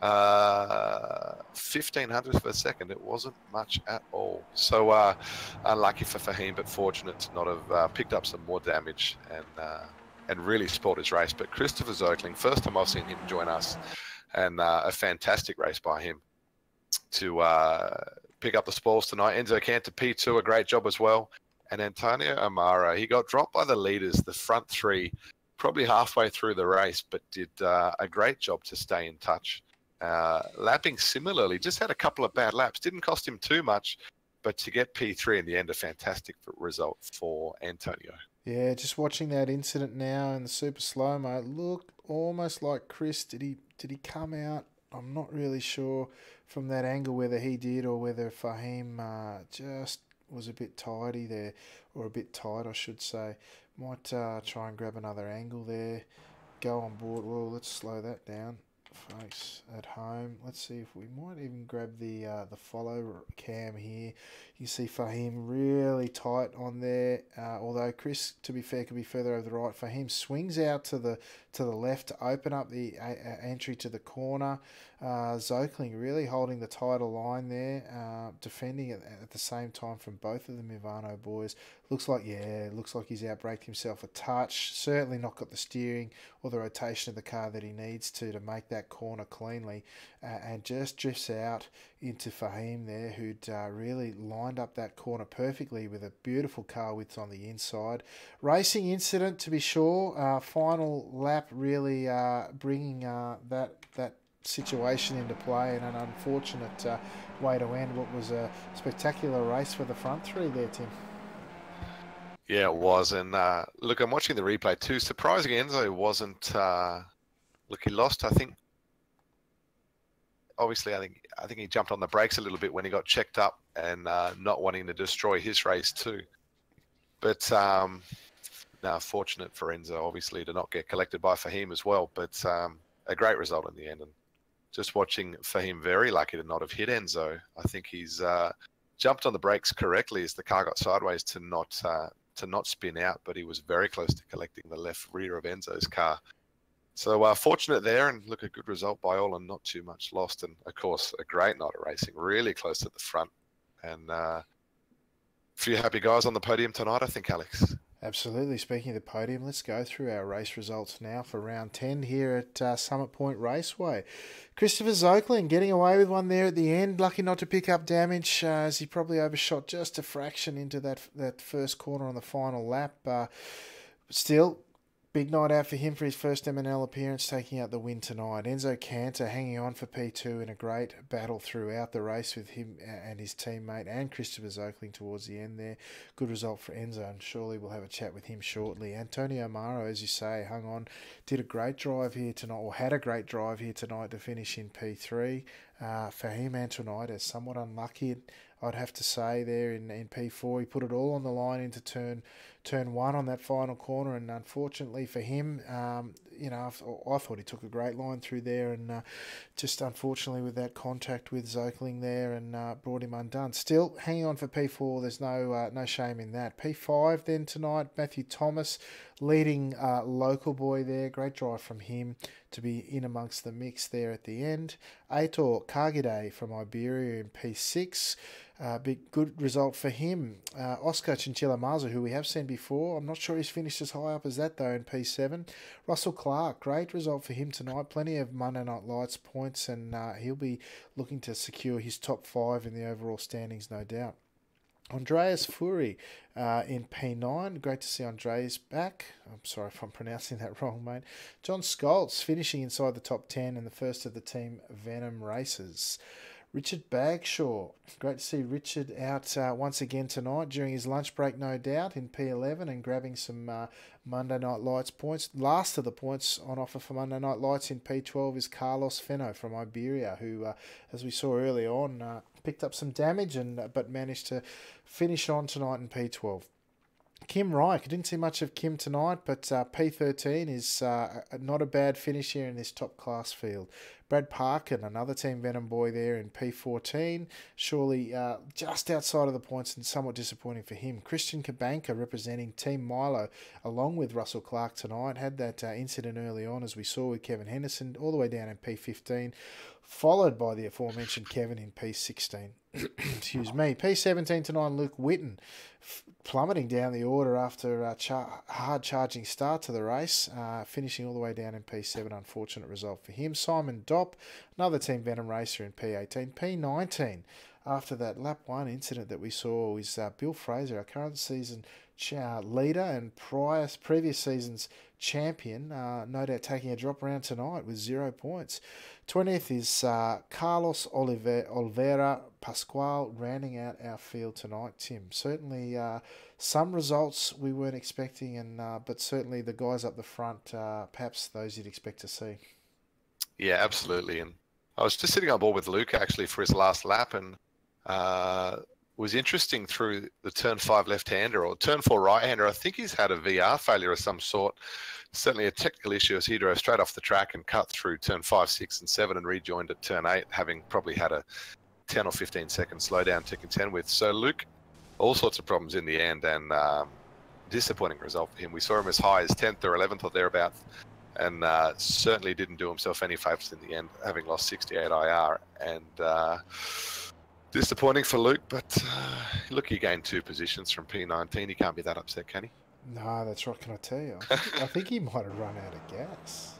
1500th of a second. It wasn't much at all. So unlucky for Fahim, but fortunate to not have picked up some more damage and really spoiled his race. But Christopher Zokling, first time I've seen him join us, and a fantastic race by him to pick up the spoils tonight. Enzo Cantor P2, a great job as well. And Antonio Amaro, he got dropped by the leaders, the front 3, probably halfway through the race, but did a great job to stay in touch. Lapping similarly, just had a couple of bad laps. Didn't cost him too much, but to get P3 in the end, a fantastic result for Antonio. Yeah, just watching that incident now in the super slow-mo, it looked almost like Chris. Did he come out? I'm not really sure. from that angle, whether he did or whether Fahim just was a bit tidy there, or a bit tight, I should say. Might try and grab another angle there. Go on board. Well, let's slow that down. Face at home. Let's see if we might even grab the follow cam here. You see Fahim really tight on there. Although Chris, to be fair, could be further over the right. Fahim swings out to the left to open up the entry to the corner. Zokling really holding the title line there, defending it at the same time from both of the Mivano boys. Looks like he's outbraked himself a touch. Certainly not got the steering or the rotation of the car that he needs to make that corner cleanly, and just drifts out into Fahim there, who'd really lined up that corner perfectly with a beautiful car width on the inside. Racing incident, to be sure. Final lap really bringing that situation into play, and an unfortunate way to end what was a spectacular race for the front three there, Tim. Yeah, it was. And look, I'm watching the replay too. Surprising Enzo wasn't. Look, he lost. I think. Obviously, I think he jumped on the brakes a little bit when he got checked up, and not wanting to destroy his race too. But no, fortunate for Enzo, obviously, to not get collected by Fahim as well. But a great result in the end. And just watching Fahim, very lucky to not have hit Enzo. I think he's jumped on the brakes correctly as the car got sideways to not spin out, but he was very close to collecting the left rear of Enzo's car. So fortunate there, and look, a good result by all and not too much lost. And of course, a great night of racing, really close at the front. And a few happy guys on the podium tonight, I think, Alex. Absolutely. Speaking of the podium, let's go through our race results now for round 10 here at Summit Point Raceway. Christopher Zokling getting away with one there at the end. Lucky not to pick up damage as he probably overshot just a fraction into that first corner on the final lap. Still, big night out for him for his first M&L appearance, taking out the win tonight. Enzo Cantor hanging on for P2 in a great battle throughout the race with him and his teammate and Christopher Zokling towards the end there. Good result for Enzo, and surely we'll have a chat with him shortly. Antonio Amaro, as you say, hung on, did a great drive here tonight, or had a great drive here tonight to finish in P3. Fahim Antonitis, somewhat unlucky, I'd have to say, there in P4. He put it all on the line into turn one on that final corner, and unfortunately for him, I thought he took a great line through there, and just unfortunately with that contact with Zokling there, and brought him undone. Still hanging on for P4. There's no shame in that. P5 then tonight, Matthew Thomas leading local boy there. Great drive from him to be in amongst the mix there at the end. Aitor Kagide from Iberia in P6. Good result for him. Oscar Chinchilla Mazu, who we have seen before. I'm not sure he's finished as high up as that, though, in P7. Russell Clark, great result for him tonight. Plenty of Monday Night Lights points, and he'll be looking to secure his top 5 in the overall standings, no doubt. Andreas Furi in P9. Great to see Andreas back. I'm sorry if I'm pronouncing that wrong, mate. John Scholz finishing inside the top 10 and the first of the Team Venom races. Richard Bagshaw. Great to see Richard out once again tonight during his lunch break, no doubt, in P11 and grabbing some Monday Night Lights points. Last of the points on offer for Monday Night Lights in P12 is Carlos Feno from Iberia, who, as we saw early on, picked up some damage but managed to finish on tonight in P12. Kim Reich, I didn't see much of Kim tonight, but P13 is not a bad finish here in this top class field. Brad Parkin, another Team Venom boy there in P14, surely just outside of the points and somewhat disappointing for him. Christian Kabanka representing Team Milo along with Russell Clark tonight. Had that incident early on, as we saw with Kevin Henderson, all the way down in P15, followed by the aforementioned Kevin in P16. Excuse me. P17 tonight, Luke Witten plummeting down the order after a hard charging start to the race, finishing all the way down in P7. Unfortunate result for him. Simon Dopp, another Team Venom racer in P18. P19, after that lap 1 incident that we saw, is Bill Fraser, our current season leader and previous season's champion, no doubt taking a drop around tonight with 0 points. 20th is Carlos Oliveira Pascual, rounding out our field tonight, Tim. Certainly some results we weren't expecting, but certainly the guys up the front, perhaps those you'd expect to see. Yeah, absolutely. And I was just sitting on board with Luke actually for his last lap, and was interesting through the turn 5 left-hander or turn 4 right-hander. I think he's had a VR failure of some sort. Certainly a technical issue as he drove straight off the track and cut through turn 5, 6, and 7 and rejoined at turn 8, having probably had a 10 or 15 second slowdown to contend with. So Luke, all sorts of problems in the end, and disappointing result for him. We saw him as high as 10th or 11th or thereabouts, and certainly didn't do himself any favours in the end, having lost 68 IR. And disappointing for Luke, but look, he gained 2 positions from P19. He can't be that upset, can he? No, that's right. Can I tell you? I think he might have run out of gas.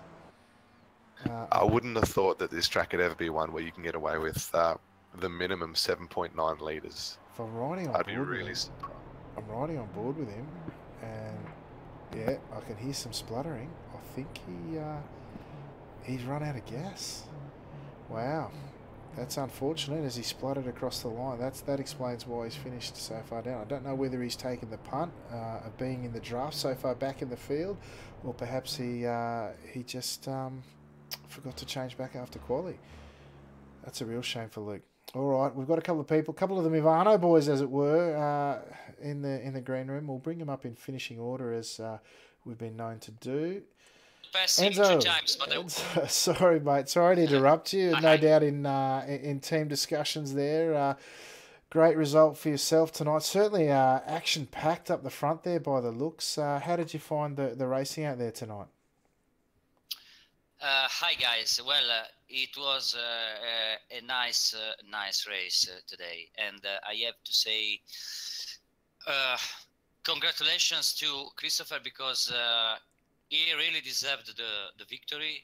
I wouldn't have thought that this track could ever be one where you can get away with the minimum 7.9 litres. If I'm riding on I'd board be really with him, surprised. I'm riding on board with him, and yeah, I can hear some spluttering. I think he's run out of gas. Wow, that's unfortunate as he spluttered across the line. That explains why he's finished so far down. I don't know whether he's taken the punt of being in the draft so far back in the field, or perhaps he just forgot to change back after quali. That's a real shame for Luke. All right, we've got a couple of people, a couple of the Mivano boys, as it were, in the green room. We'll bring them up in finishing order as we've been known to do. Enzo, 2 times, but Enzo, sorry, mate. Sorry to interrupt you. No doubt in team discussions there. Great result for yourself tonight. Certainly action packed up the front there by the looks. How did you find the racing out there tonight? Hi guys. Well, it was a nice race today, and I have to say, congratulations to Christopher, because he really deserved the victory.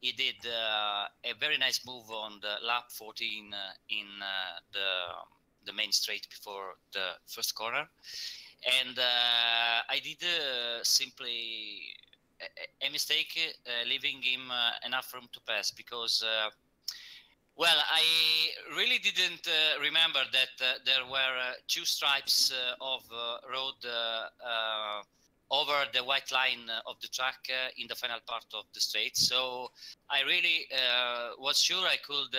He did a very nice move on the lap 14 in the main straight before the first corner, and I did simply a mistake, leaving him enough room to pass, because well, I really didn't remember that there were 2 stripes of road over the white line of the track in the final part of the straight. So I really was sure I could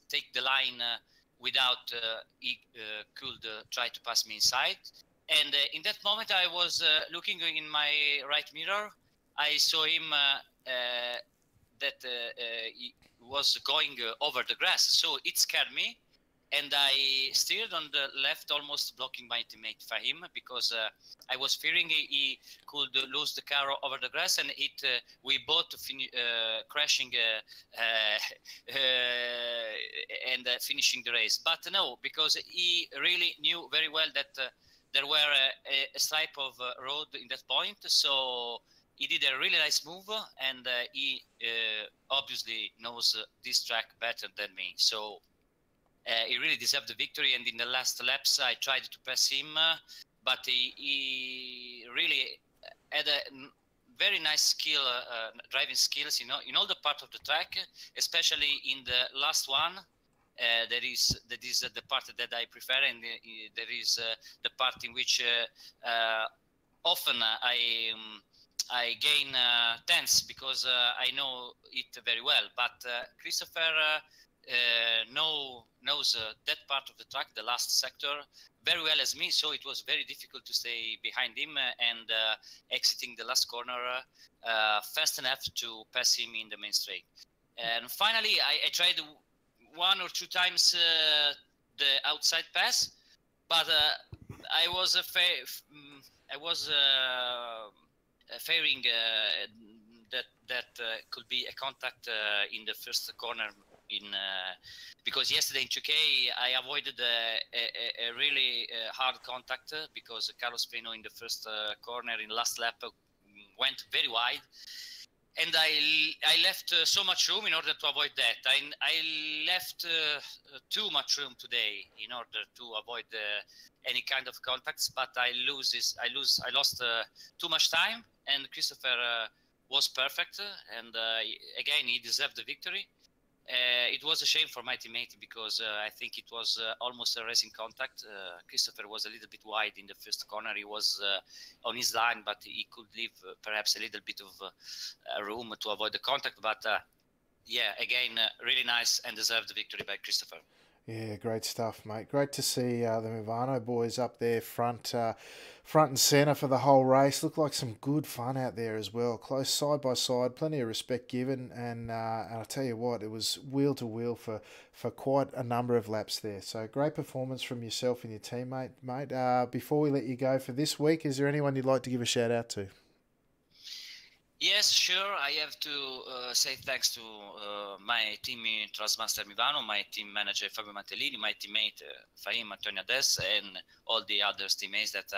take the line without he could try to pass me inside. And in that moment, I was looking in my right mirror. I saw him that he was going over the grass, so it scared me. And I steered on the left, almost blocking my teammate Fahim, because I was fearing he could lose the car over the grass, and we both crashing and finishing the race. But no, because he really knew very well that there were a stripe of road in that point, so he did a really nice move, and he obviously knows this track better than me. So he really deserved the victory, and in the last laps I tried to pass him, but he really had a very nice driving skills, in all the part of the track, especially in the last one. That is the part that I prefer, and there is the part in which often I gain tenths, because I know it very well. But Christopher knows that part of the track, the last sector, very well as me, so it was very difficult to stay behind him and exiting the last corner fast enough to pass him in the main straight. And finally, I tried 1 or 2 times the outside pass, but I was fearing that could be a contact in the first corner. Because yesterday in 2K I avoided a really hard contact, because Carlos Peno in the first corner in last lap went very wide, and I left so much room in order to avoid that. I left too much room today in order to avoid any kind of contacts, but I lost too much time, and Christopher was perfect, and again he deserved the victory. It was a shame for my teammate, because I think it was almost a racing contact. Christopher was a little bit wide in the first corner. He was on his line, but he could leave perhaps a little bit of room to avoid the contact. But yeah, again, really nice and deserved victory by Christopher. Yeah, great stuff, mate. Great to see the Movano boys up there front and centre for the whole race. Looked like some good fun out there as well. Close side by side, plenty of respect given, and I tell you what, it was wheel to wheel for quite a number of laps there. So great performance from yourself and your teammate, mate. Before we let you go for this week, is there anyone you'd like to give a shout out to? Yes, sure. I have to say thanks to my team in Transmaster Milano, my team manager Fabio Mantellini, my teammate Fahim Antoniades, and all the other teammates that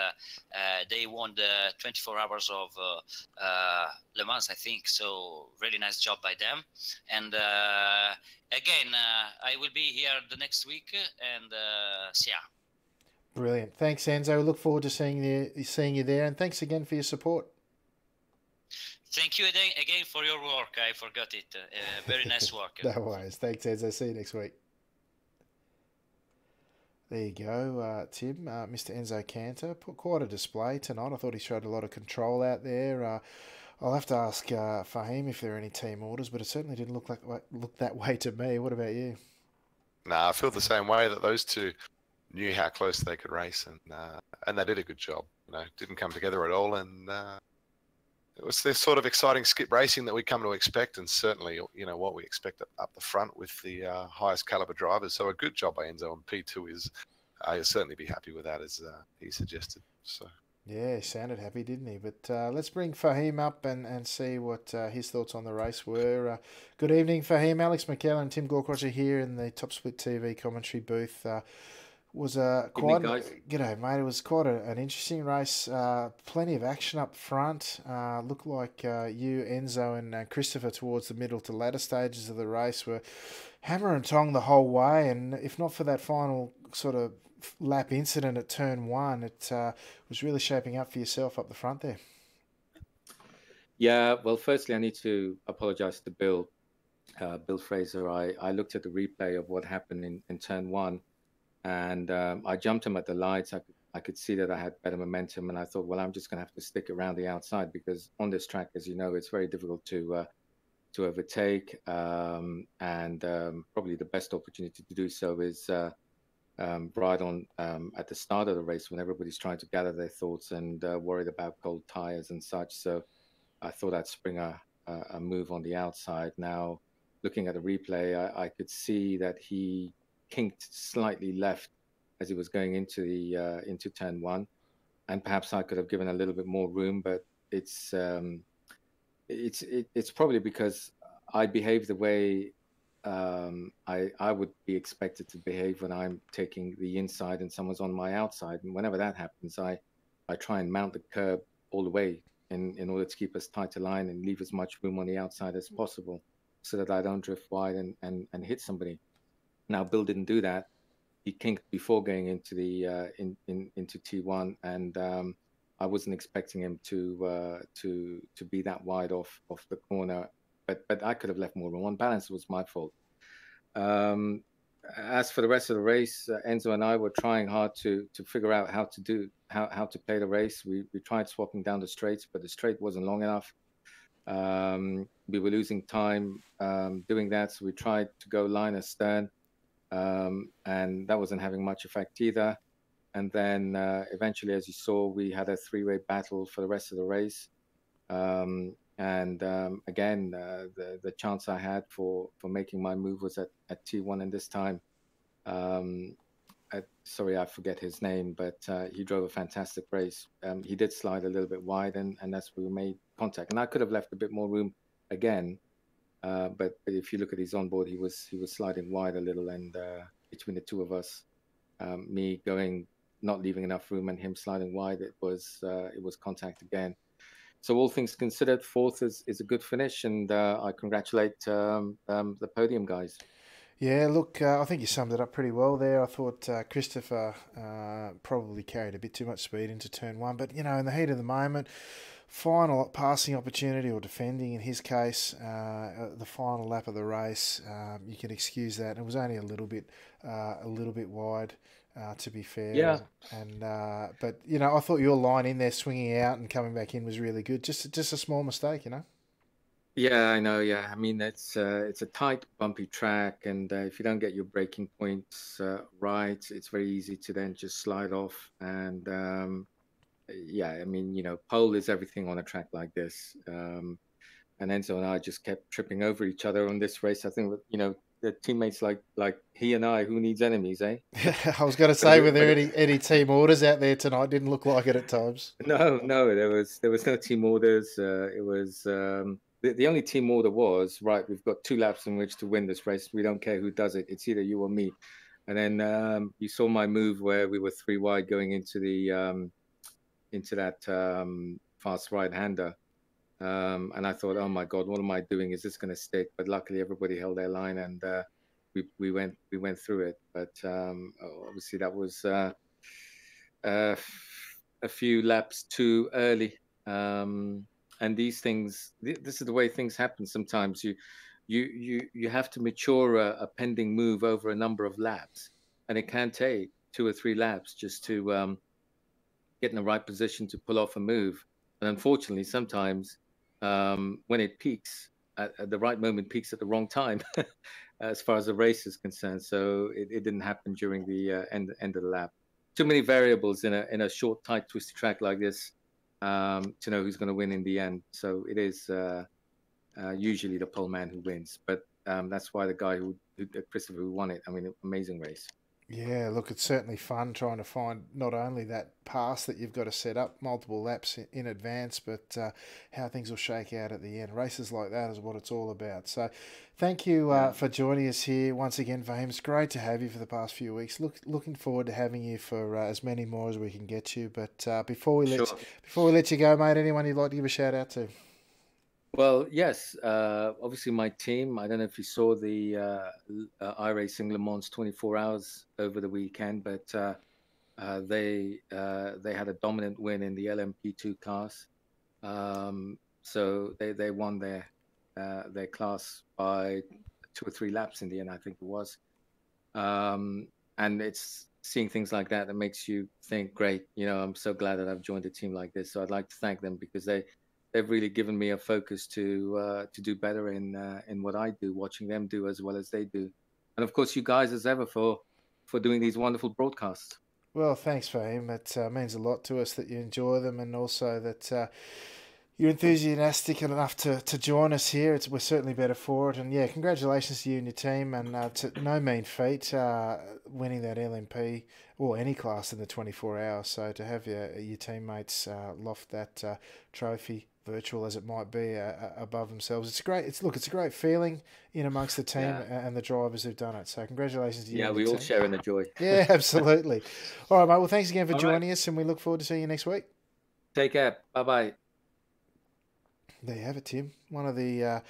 they won the 24 hours of Le Mans, I think. So really nice job by them. And again, I will be here the next week, and yeah. Brilliant. Thanks, Enzo. Look forward to seeing you there, and thanks again for your support. Thank you again for your work. I forgot it. Very nice work. No worries. Thanks, Enzo. See you next week. There you go, Tim. Mr. Enzo Cantor put quite a display tonight. I thought he showed a lot of control out there. I'll have to ask Fahim if there are any team orders, but it certainly didn't look that way to me. What about you? Nah, I feel the same way, that those two knew how close they could race, and they did a good job. Didn't come together at all, and it was this sort of exciting skip racing that we come to expect, and certainly what we expect up the front with the highest caliber drivers. So a good job by Enzo, and P2 is you'll certainly be happy with that, as he suggested. So yeah, he sounded happy, didn't he? But let's bring Fahim up and see what his thoughts on the race were. Good evening, Fahim. Alex McKellar and Tim Gorkroger here in the Top Split TV commentary booth. Was quite g'day, mate. It was quite an interesting race. Plenty of action up front. Looked like you, Enzo, and Christopher towards the middle to latter stages of the race were hammer and tong the whole way. And if not for that final sort of lap incident at turn one, it was really shaping up for yourself up the front there. Yeah. Well, firstly, I need to apologise to Bill Fraser. I looked at the replay of what happened in turn one. And I jumped him at the lights. I could see that I had better momentum, and I thought, well, I'm just going to have to stick around the outside, because on this track, as you know, it's very difficult to overtake, and probably the best opportunity to do so is right on at the start of the race, when everybody's trying to gather their thoughts and worried about cold tires and such. So I thought I'd spring a move on the outside. Now, looking at the replay, I could see that he kinked slightly left as he was going into turn one, and perhaps I could have given a little bit more room, but it's probably because I behave the way I would be expected to behave when I'm taking the inside and someone's on my outside. And whenever that happens, I try and mount the curb all the way in order to keep as tight a line and leave as much room on the outside as possible, so that I don't drift wide and hit somebody. Now, Bill didn't do that. He kinked before going into the into T1, and I wasn't expecting him to be that wide off the corner. But I could have left more room. On balance, it was my fault. As for the rest of the race, Enzo and I were trying hard to figure out how to play the race. We tried swapping down the straights, but the straight wasn't long enough. We were losing time doing that, so we tried to go line astern. And that wasn't having much effect either. And then eventually, as you saw, we had a three-way battle for the rest of the race. Again, the chance I had for making my move was at T1, and this time, sorry, I forget his name, but he drove a fantastic race. He did slide a little bit wide, and that's where we made contact. And I could have left a bit more room again. But if you look at his onboard, he was sliding wide a little, and between the two of us, me not leaving enough room, and him sliding wide, it was contact again. So all things considered, fourth is a good finish, and I congratulate the podium guys. Yeah, look, I think you summed it up pretty well there. I thought Christopher probably carried a bit too much speed into turn one, but in the heat of the moment, final passing opportunity, or defending in his case, the final lap of the race, you can excuse that. It was only a little bit wide, to be fair. Yeah. And but I thought your line in there, swinging out and coming back in, was really good. Just a small mistake, Yeah, I know. Yeah, I mean it's a tight, bumpy track, and if you don't get your braking points right, it's very easy to then just slide off. And yeah, I mean, pole is everything on a track like this. And Enzo and I just kept tripping over each other on this race. I think the teammates like he and I, who needs enemies, eh? I was going to But say, were there but any team orders out there tonight? Didn't look like it at times. no, there was no team orders. It was the only team order was right. We've got 2 laps in which to win this race. We don't care who does it. It's either you or me. And then you saw my move where we were 3 wide going into the into that fast right hander. And I thought, oh my God, what am I doing? Is this going to stick? But luckily, everybody held their line, and we went through it. But obviously, that was uh, a few laps too early. And these things, this is the way things happen. Sometimes you have to mature a pending move over a number of laps, and it can take 2 or 3 laps just to get in the right position to pull off a move. And unfortunately, sometimes when it peaks at the right moment, peaks at the wrong time, as far as the race is concerned. So it didn't happen during the end of the lap. Too many variables in a short, tight, twisty track like this to know who's going to win in the end. So it is usually the pole man who wins, but that's why the guy Christopher, who won it. I mean, amazing race. Yeah, look, it's certainly fun trying to find not only that pass that you've got to set up multiple laps in advance, but how things will shake out at the end. Races like that is what it's all about. So thank you for joining us here once again, Fahim. It's great to have you for the past few weeks. Looking forward to having you for as many more as we can get you. But before we let you go, mate, anyone you'd like to give a shout out to? Well, yes. Obviously, my team. I don't know if you saw the iRacing Le Mans 24 Hours over the weekend, but they had a dominant win in the LMP2 class. So they won their class by 2 or 3 laps in the end, I think it was. And it's seeing things like that that makes you think, great, I'm so glad that I've joined a team like this. So I'd like to thank them because they've really given me a focus to do better in what I do, watching them do as well as they do. And of course, you guys as ever for doing these wonderful broadcasts. Well, thanks, Fahim. It means a lot to us that you enjoy them and also that you're enthusiastic enough to join us here. We're certainly better for it. And yeah, congratulations to you and your team. And to no mean feat, winning that LMP or any class in the 24 hours. So to have your teammates loft that trophy, virtual as it might be, above themselves, it's great. It's a great feeling in amongst the team and the drivers who've done it. So congratulations to you. Yeah, we all share in the joy. Yeah, absolutely. All right, mate. Well, thanks again for joining us, and we look forward to seeing you next week. Take care. Bye-bye. There you have it, Tim. One of the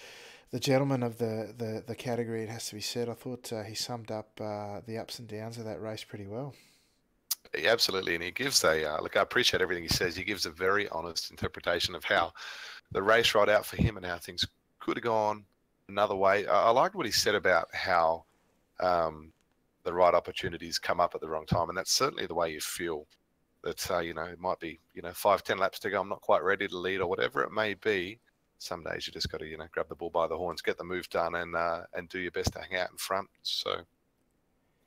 gentlemen of the category, it has to be said. I thought he summed up the ups and downs of that race pretty well. Yeah, absolutely, and he gives look. I appreciate everything he says. He gives a very honest interpretation of how the race rode out for him and how things could have gone another way. I liked what he said about how the right opportunities come up at the wrong time, and that's certainly the way you feel. That it might be 5-10 laps to go. I'm not quite ready to lead or whatever it may be. Some days you just got to grab the bull by the horns, get the move done, and do your best to hang out in front. So.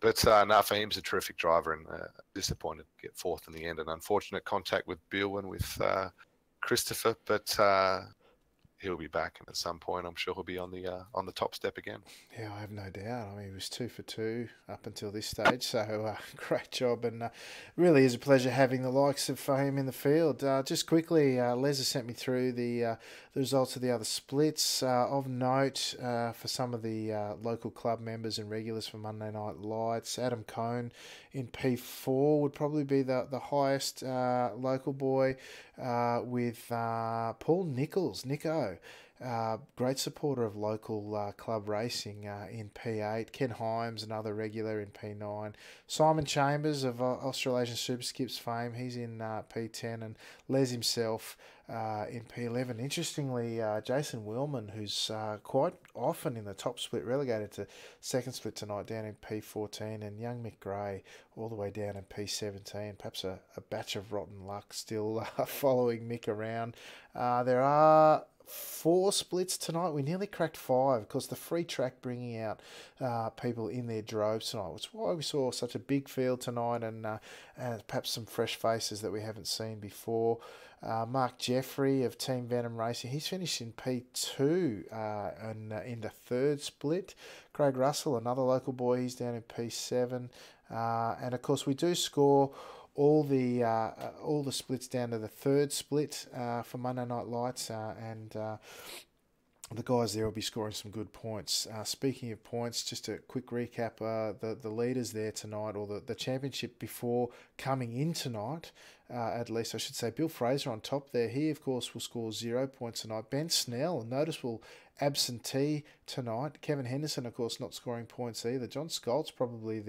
But Fahim's a terrific driver and disappointed to get fourth in the end. An unfortunate contact with Bill and with Christopher, but he'll be back, and at some point I'm sure he'll be on the top step again. Yeah, I have no doubt. I mean, he was 2 for 2 up until this stage, so great job, and really is a pleasure having the likes of Fahim in the field. Just quickly, Les has sent me through the results of the other splits. Of note, for some of the local club members and regulars for Monday Night Lights, Adam Cohn in P4 would probably be the highest local boy, with Paul Nico. Great supporter of local club racing in P8. Ken Himes, another regular in P9. Simon Chambers of Australasian Super Skips fame, he's in P10. And Les himself in P11. Interestingly, Jason Willman, who's quite often in the top split, relegated to second split tonight, down in P14. And young Mick Gray all the way down in P17. Perhaps a batch of rotten luck still following Mick around. There are 4 splits tonight. We nearly cracked 5. Of course, the free track bringing out people in their droves tonight. That's why we saw such a big field tonight, and perhaps some fresh faces that we haven't seen before. Mark Jeffrey of Team Venom Racing, he's finished in P2 and in the 3rd split. Craig Russell, another local boy, he's down in P7. And of course, we do score all the splits down to the 3rd split for Monday Night Lights, and the guys there will be scoring some good points. Speaking of points, just a quick recap, the leaders there tonight, or the championship before coming in tonight, at least I should say, Bill Fraser on top there. He, of course, will score 0 points tonight. Ben Snell, a noticeable absentee tonight. Kevin Henderson, of course, not scoring points either. John Scholt's probably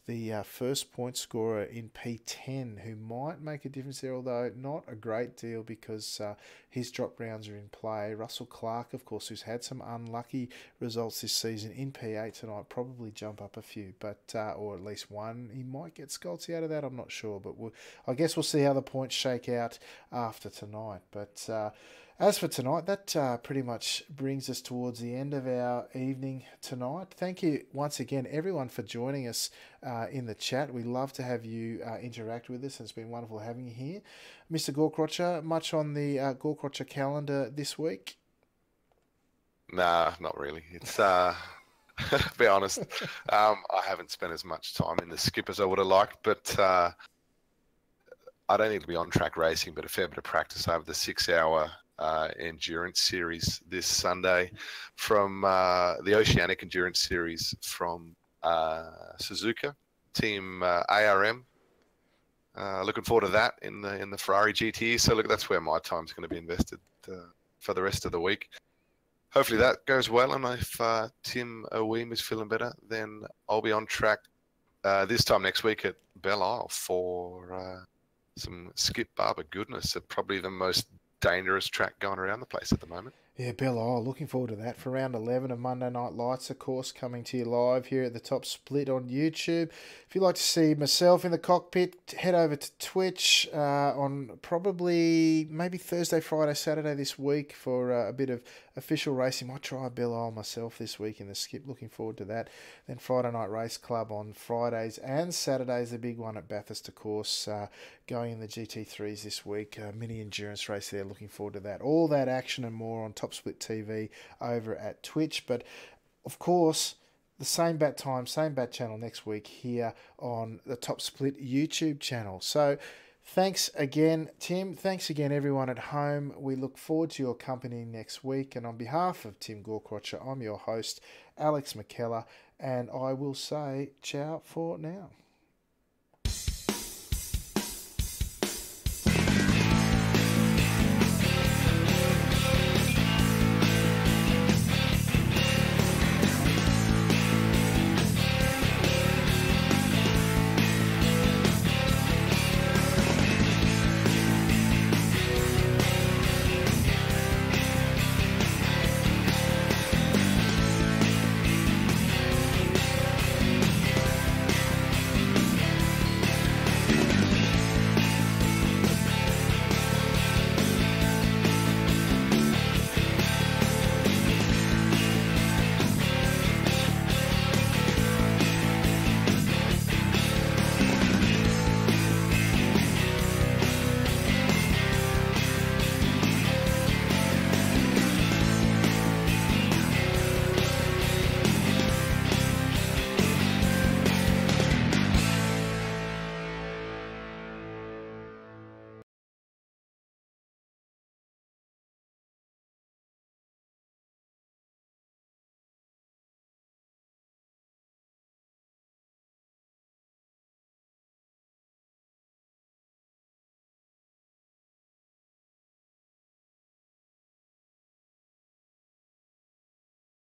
the first point scorer in P10, who might make a difference there, although not a great deal because his drop rounds are in play. Russell Clark, of course, who's had some unlucky results this season in P8 tonight, probably jump up a few, but or at least one. He might get Scholtz out of that, I'm not sure, but I guess we'll see how the points shake out after tonight. But as for tonight, that pretty much brings us towards the end of our evening tonight. Thank you once again, everyone, for joining us in the chat. We love to have you interact with us, and it's been wonderful having you here. Mr. Gorkrocher, much on the Gorkrocher calendar this week? Nah, not really. It's to be honest, I haven't spent as much time in the skip as I would have liked, but I don't need to be on track racing, but a fair bit of practice over the 6-hour endurance series this Sunday from the Oceanic Endurance Series from Suzuka Team ARM. Looking forward to that in the Ferrari GTE. So look, that's where my time's going to be invested for the rest of the week. Hopefully that goes well, and if Tim Oweem is feeling better, then I'll be on track this time next week at Belle Isle for some skip Barber goodness at probably the most dangerous track going around the place at the moment. Yeah, Belle Isle, looking forward to that for round 11 of Monday Night Lights, of course, coming to you live here at the Top Split on YouTube. If you'd like to see myself in the cockpit, head over to Twitch on probably maybe Thursday, Friday, Saturday this week for a bit of official racing. Might try Belle Isle myself this week in the skip. Looking forward to that. Then Friday Night Race Club on Fridays and Saturdays, the big one at Bathurst, of course, going in the GT3s this week. Mini endurance race there. Looking forward to that. All that action and more on Top Split TV over at Twitch. But of course, the same bat time, same bat channel next week here on the Top Split YouTube channel. So thanks again, Tim. Thanks again, everyone at home. We look forward to your company next week. And on behalf of Tim Gorkrocher, I'm your host, Alex McKellar, and I will say ciao for now.